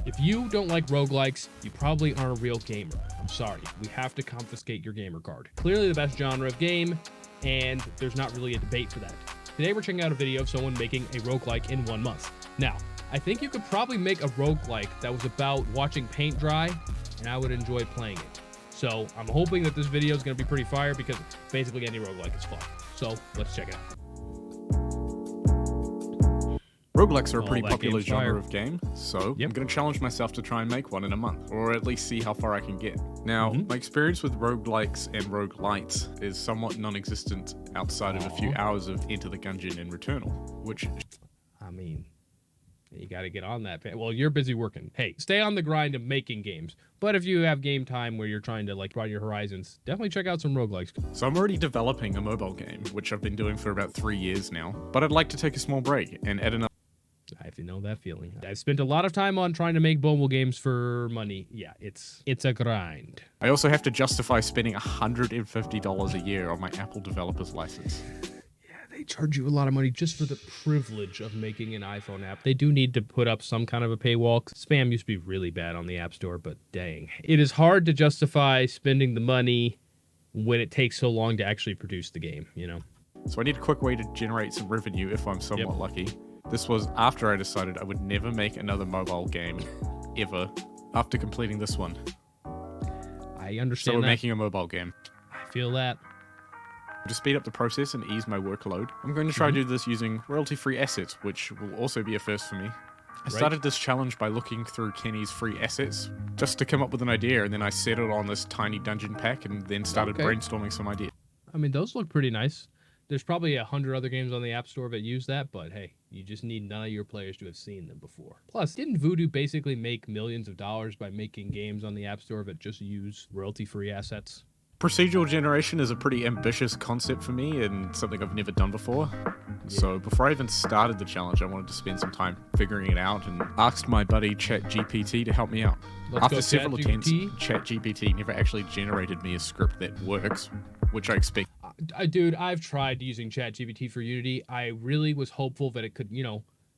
If you don't like roguelikes, you probably aren't a real gamer. I'm sorry. We have to confiscate your gamer card. Clearly the best genre of game, and there's not really a debate for that. Today we're checking out a video of someone making a roguelike in 1 month. Now, I think you could probably make a roguelike that was about watching paint dry, and I would enjoy playing it. So I'm hoping that this video is going to be pretty fire because basically any roguelike is fun. So let's check it out. Roguelikes are a pretty popular game's fire. genre of game, so I'm going to challenge myself to try and make one in a month, or at least see how far I can get. Now, my experience with roguelikes and roguelites is somewhat non-existent outside of a few hours of Enter the Gungeon and Returnal, which... I mean, you got to get on that. Well, you're busy working. Hey, stay on the grind of making games. But if you have game time where you're trying to broaden your horizons, definitely check out some roguelikes. So I'm already developing a mobile game, which I've been doing for about 3 years now, but I'd like to take a small break and add another... I have to know that feeling. I've spent a lot of time on trying to make mobile games for money. Yeah, it's a grind. I also have to justify spending $150 a year on my Apple developer's license. Yeah, they charge you a lot of money just for the privilege of making an iPhone app. They do need to put up some kind of a paywall. Spam used to be really bad on the App Store, but dang. It is hard to justify spending the money when it takes so long to actually produce the game, you know? So I need a quick way to generate some revenue if I'm somewhat lucky. This was after I decided I would never make another mobile game, ever, after completing this one. I understand So we're that. making a mobile game. I feel that. To speed up the process and ease my workload, I'm going to try to do this using royalty-free assets, which will also be a first for me. I started this challenge by looking through Kenny's free assets, just to come up with an idea, and then I settled on this tiny dungeon pack and then started brainstorming some ideas. I mean, those look pretty nice. There's probably 100 other games on the App Store that use that, but hey, you just need none of your players to have seen them before. Plus, didn't Voodoo basically make millions of dollars by making games on the App Store that just use royalty-free assets? Procedural generation is a pretty ambitious concept for me and something I've never done before. So before I even started the challenge, I wanted to spend some time figuring it out and asked my buddy ChatGPT to help me out. After several attempts, ChatGPT never actually generated me a script that works, which I expect. Dude, I've tried using ChatGPT for Unity. I really was hopeful that it could,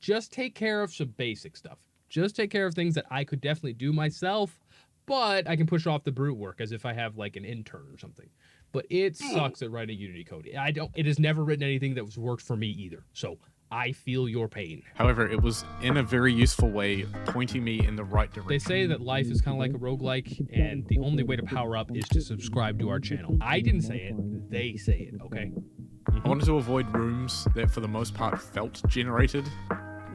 just take care of some basic stuff. Just take care of things that I could definitely do myself, but I can push off the brute work as if I have an intern or something. But it sucks at writing Unity code. It has never written anything that was worked for me either. So I feel your pain. However, it was in a very useful way, pointing me in the right direction. They say that life is kind of like a roguelike, and the only way to power up is to subscribe to our channel. I didn't say it. They say it, okay? I wanted to avoid rooms that, for the most part, felt generated,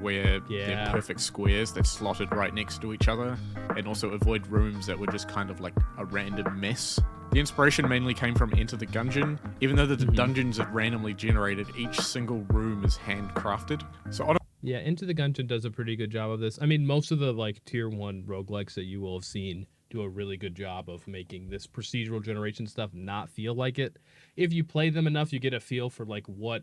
where they're perfect squares that slotted right next to each other, and also avoid rooms that were just kind of like a random mess. The inspiration mainly came from Enter the Gungeon. Even though the dungeons are randomly generated, each single room is handcrafted. So yeah, Enter the Gungeon does a pretty good job of this. I mean, most of the tier 1 roguelikes that you will have seen do a really good job of making this procedural generation stuff not feel like it. If you play them enough, you get a feel for what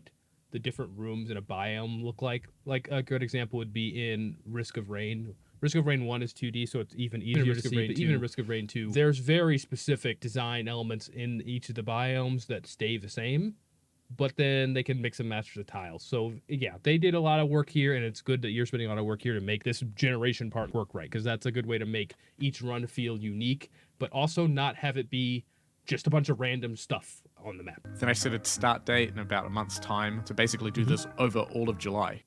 the different rooms in a biome look like. Like a good example would be in Risk of Rain. Risk of Rain 1 is 2D, so it's even easier to see, but even in Risk of Rain 2, there's very specific design elements in each of the biomes that stay the same, but then they can mix and match the tiles. So yeah, they did a lot of work here, and it's good that you're spending a lot of work here to make this generation part work right, because that's a good way to make each run feel unique, but also not have it be just a bunch of random stuff on the map. Then I set a start date in about a month's time to basically do this over all of July.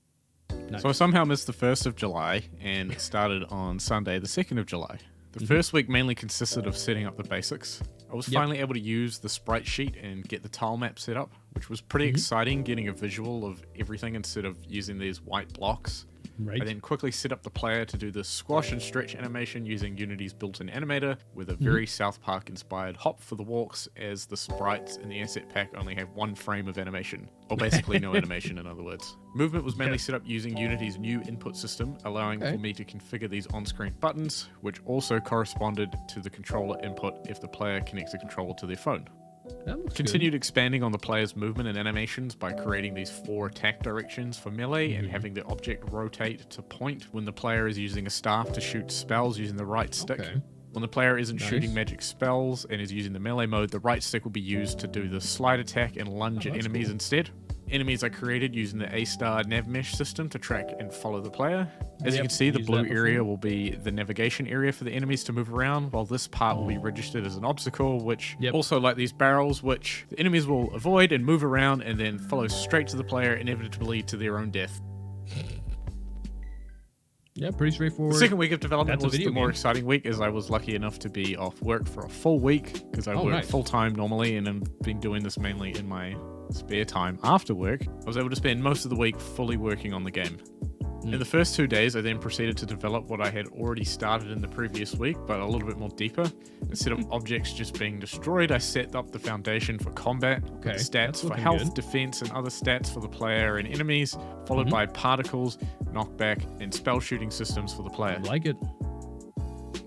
Nice. So I somehow missed the 1st of July and started on Sunday, the 2nd of July. The first week mainly consisted of setting up the basics. I was finally able to use the sprite sheet and get the tile map set up, which was pretty exciting, getting a visual of everything instead of using these white blocks. Right. I then quickly set up the player to do the squash and stretch animation using Unity's built-in animator with a very South Park-inspired hop for the walks, as the sprites in the asset pack only have 1 frame of animation, or basically no animation in other words. Movement was mainly set up using Unity's new input system, allowing for me to configure these on-screen buttons, which also corresponded to the controller input if the player connects the controller to their phone. Continued expanding on the player's movement and animations by creating these 4 attack directions for melee and having the object rotate to point when the player is using a staff to shoot spells using the right stick. When the player isn't shooting magic spells and is using the melee mode, the right stick will be used to do the slide attack and lunge at enemies instead. Enemies are created using the A-star nav mesh system to track and follow the player. As you Yep, can see, the used blue that area before. will be the navigation area for the enemies to move around, while this part will be registered as an obstacle, which Yep. also like these barrels, which the enemies will avoid and move around and then follow straight to the player, inevitably to their own death. Yeah, pretty straightforward. The second week of development That's a was the video more game. exciting week, as I was lucky enough to be off work for a full week, because I Oh, work nice. full-time normally and have been doing this mainly in my spare time after work. I was able to spend most of the week fully working on the game. In the first 2 days, I then proceeded to develop what I had already started in the previous week, but a little bit more deeper. Instead of objects just being destroyed, I set up the foundation for combat, Okay, stats that's for looking health, good. defense, and other stats for the player and enemies, followed by particles, knockback, and spell shooting systems for the player. I like it.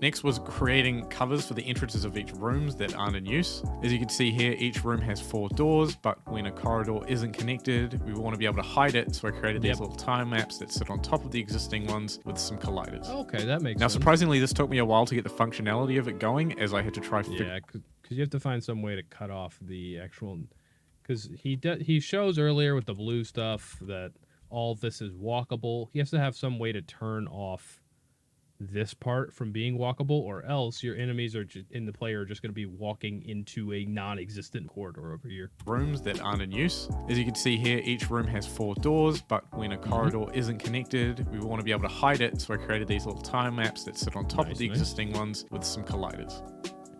Next was creating covers for the entrances of each rooms that aren't in use. As you can see here, each room has 4 doors, but when a corridor isn't connected, we want to be able to hide it, so I created these little time maps that sit on top of the existing ones with some colliders. Okay, that makes Now, sense. surprisingly, this took me a while to get the functionality of it going, as I had to try Yeah, because you have to find some way to cut off the actual. Because he shows earlier with the blue stuff that all this is walkable. He has to have some way to turn off this part from being walkable, or else your enemies are in the player are just going to be walking into a non-existent corridor over here. rooms that aren't in use. As you can see here, each room has 4 doors, but when a corridor isn't connected, we want to be able to hide it, so I created these little time maps that sit on top of the existing ones with some colliders.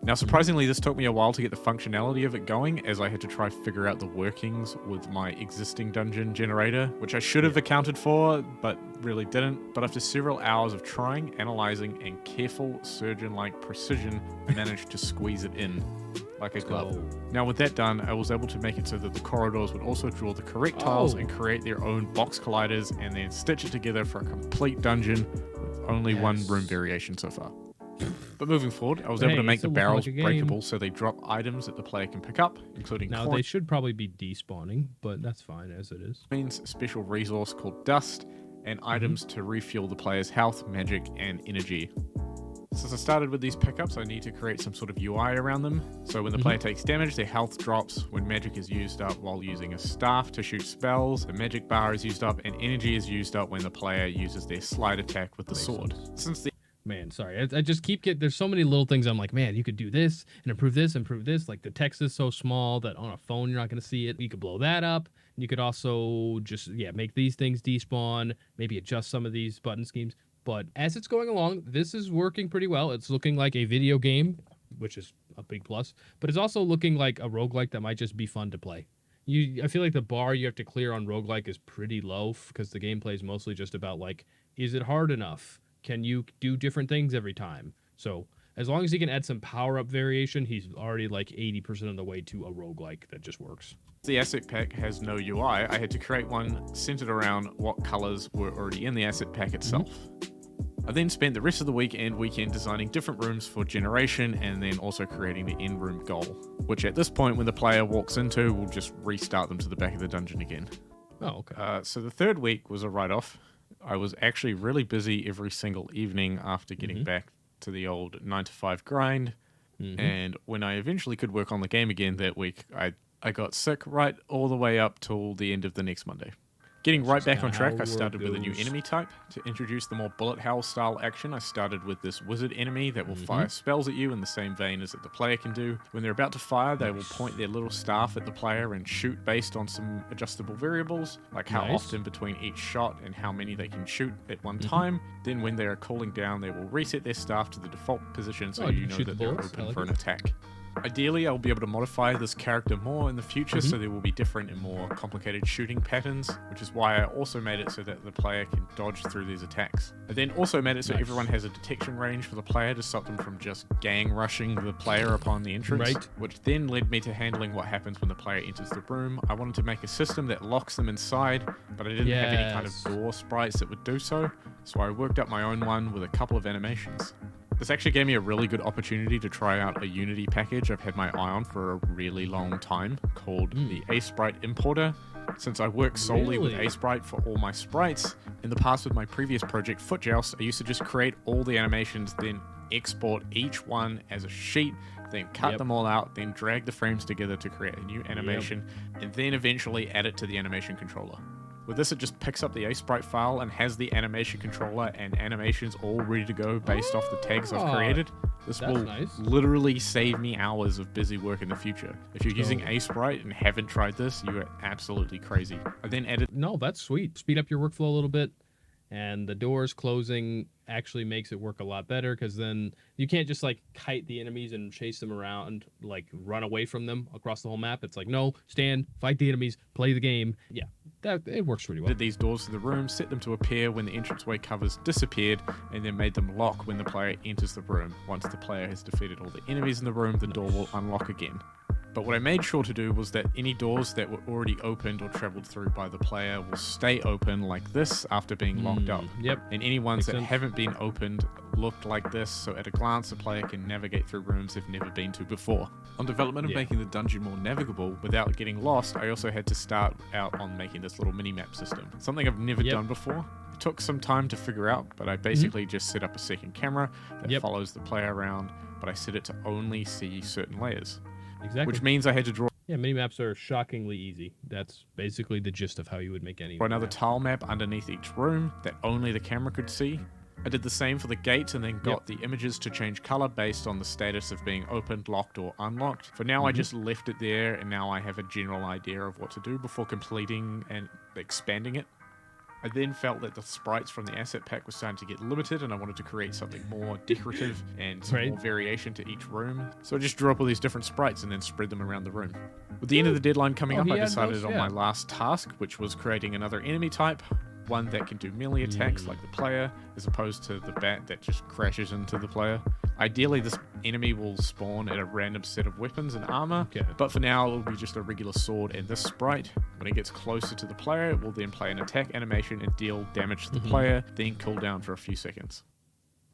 Now, surprisingly, this took me a while to get the functionality of it going, as I had to try figure out the workings with my existing dungeon generator, which I should have accounted for, but really didn't. But after several hours of trying, analyzing, and careful surgeon-like precision, I managed to squeeze it in like a glove. Now, with that done, I was able to make it so that the corridors would also draw the correct tiles and create their own box colliders, and then stitch it together for a complete dungeon with only one room variation so far. But moving forward, I was able to make the barrels breakable so they drop items that the player can pick up, including Now, they should probably be despawning, but that's fine as it is. coins, a special resource called dust, and items to refuel the player's health, magic, and energy. Since I started with these pickups, I need to create some sort of UI around them. So when the player takes damage, their health drops. When magic is used up while using a staff to shoot spells, the magic bar is used up, and energy is used up when the player uses their slide attack with the sword. Since the Man, sorry. I just keep getting. There's so many little things. I'm like, man, you could do this and improve this, improve this. Like the text is so small that on a phone you're not going to see it. You could blow that up. And you could also just make these things despawn. Maybe adjust some of these button schemes. But as it's going along, this is working pretty well. It's looking like a video game, which is a big plus. But it's also looking like a roguelike that might just be fun to play. I feel like the bar you have to clear on roguelike is pretty low because the gameplay is mostly just about like, is it hard enough? Can you do different things every time? So as long as he can add some power-up variation, he's already like 80% of the way to a roguelike that just works. The asset pack has no UI. I had to create one centered around what colors were already in the asset pack itself. I then spent the rest of the week and weekend designing different rooms for generation and then also creating the end room goal, which at this point when the player walks into, will just restart them to the back of the dungeon again. Oh, okay. So the third week was a write-off. I was actually really busy every single evening after getting back to the old 9-to-5 grind. And when I eventually could work on the game again that week, I got sick right all the way up till the end of the next Monday. Getting right back on track, I started with a new enemy type. To introduce the more bullet hell style action, I started with this wizard enemy that will fire spells at you in the same vein as that the player can do. When they're about to fire, they will point their little staff at the player and shoot based on some adjustable variables, like how often between each shot and how many they can shoot at one time. Then when they are cooling down, they will reset their staff to the default position so you know that they're open for an attack. Ideally, I'll be able to modify this character more in the future, so there will be different and more complicated shooting patterns, which is why I also made it so that the player can dodge through these attacks. I then also made it so everyone has a detection range for the player to stop them from just gang rushing the player upon the entrance, which then led me to handling what happens when the player enters the room. I wanted to make a system that locks them inside, but I didn't have any kind of door sprites that would do so I worked up my own one with a couple of animations. This actually gave me a really good opportunity to try out a Unity package I've had my eye on for a really long time called the A-Sprite Importer. Since I work solely with A-Sprite for all my sprites, in the past with my previous project Footjoust, I used to just create all the animations, then export each one as a sheet, then cut them all out, then drag the frames together to create a new animation, and then eventually add it to the animation controller. With this, it just picks up the A-Sprite file and has the animation controller and animations all ready to go based off the tags I've created. This will literally save me hours of busy work in the future. If you're using A-Sprite and haven't tried this, you are absolutely crazy. I then added... No, that's sweet. Speed up your workflow a little bit. And the doors closing actually makes it work a lot better, because then you can't just like kite the enemies and chase them around, like run away from them across the whole map. It's like, no, stand, fight the enemies, play the game. Yeah, it works pretty well. Did these doors to the room, set them to appear when the entranceway covers disappeared, and then made them lock when the player enters the room. Once the player has defeated all the enemies in the room, the door will unlock again. But what I made sure to do was that any doors that were already opened or traveled through by the player will stay open like this after being locked up. And any ones that haven't been opened looked like this, so at a glance the player can navigate through rooms they've never been to before. On development of making the dungeon more navigable without getting lost, I also had to start out on making this little mini-map system. Something I've never done before. It took some time to figure out, but I basically just set up a second camera that follows the player around, but I set it to only see certain layers. Exactly. Which means I had to draw... Yeah, mini-maps are shockingly easy. That's basically the gist of how you would make any another tile map underneath each room that only the camera could see. I did the same for the gates and then got the images to change color based on the status of being opened, locked, or unlocked. For now, I just left it there, and now I have a general idea of what to do before completing and expanding it. I then felt that the sprites from the asset pack were starting to get limited, and I wanted to create something more decorative and some more variation to each room. So I just drew up all these different sprites and then spread them around the room. With the end of the deadline coming up, I decided on my last task, which was creating another enemy type. One that can do melee attacks like the player, as opposed to the bat that just crashes into the player. Ideally, this enemy will spawn at a random set of weapons and armor, but for now, it will be just a regular sword and this sprite. When it gets closer to the player, it will then play an attack animation and deal damage to the player, then cool down for a few seconds.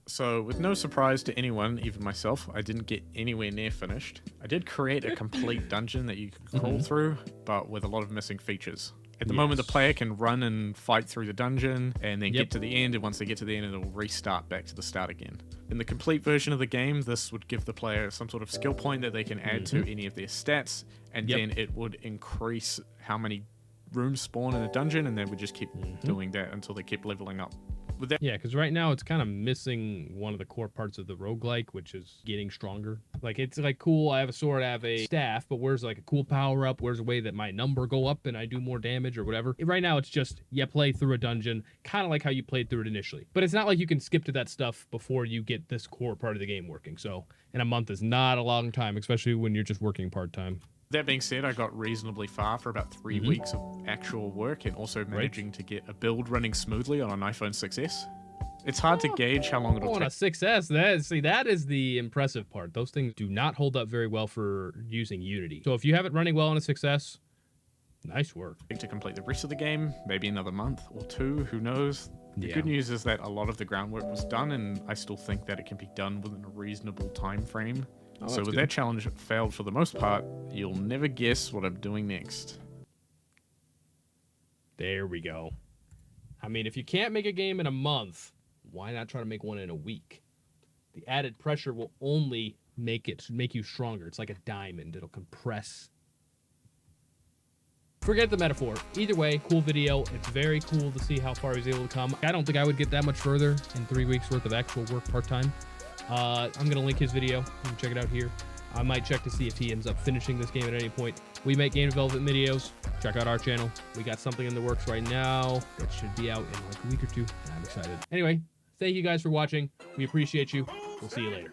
So, with no surprise to anyone, even myself, I didn't get anywhere near finished. I did create a complete dungeon that you could crawl through, but with a lot of missing features. At the moment, the player can run and fight through the dungeon and then get to the end, and once they get to the end, it'll restart back to the start again. In the complete version of the game, this would give the player some sort of skill point that they can add to any of their stats, and then it would increase how many rooms spawn in a dungeon, and they would just keep doing that until they keep leveling up. With that, because right now it's kind of missing one of the core parts of the roguelike, which is getting stronger. Like, it's like, cool, I have a sword, I have a staff, but where's like a cool power up? Where's a way that my number go up and I do more damage or whatever? Right now it's just, you play through a dungeon, kind of like how you played through it initially. But it's not like you can skip to that stuff before you get this core part of the game working. So, and a month is not a long time, especially when you're just working part-time. That being said, I got reasonably far for about 3 weeks of actual work, and also managing to get a build running smoothly on an iPhone 6s. It's hard to gauge how long it'll take. On a 6S, that is the impressive part. Those things do not hold up very well for using Unity. So if you have it running well on a 6S, nice work. To complete the rest of the game, maybe another month or two, who knows? The good news is that a lot of the groundwork was done, and I still think that it can be done within a reasonable time frame. So with that challenge failed for the most part, you'll never guess what I'm doing next. There we go. I mean, if you can't make a game in a month, why not try to make one in a week? The added pressure will only make you stronger. It's like a diamond. It'll compress. Forget the metaphor. Either way, cool video. It's very cool to see how far he was able to come. I don't think I would get that much further in 3 weeks worth of actual work part-time. I'm going to link his video. You can check it out here. I might check to see if he ends up finishing this game at any point. We make game development videos. Check out our channel. We got something in the works right now that should be out in like a week or two. I'm excited. Anyway, thank you guys for watching. We appreciate you. We'll see you later.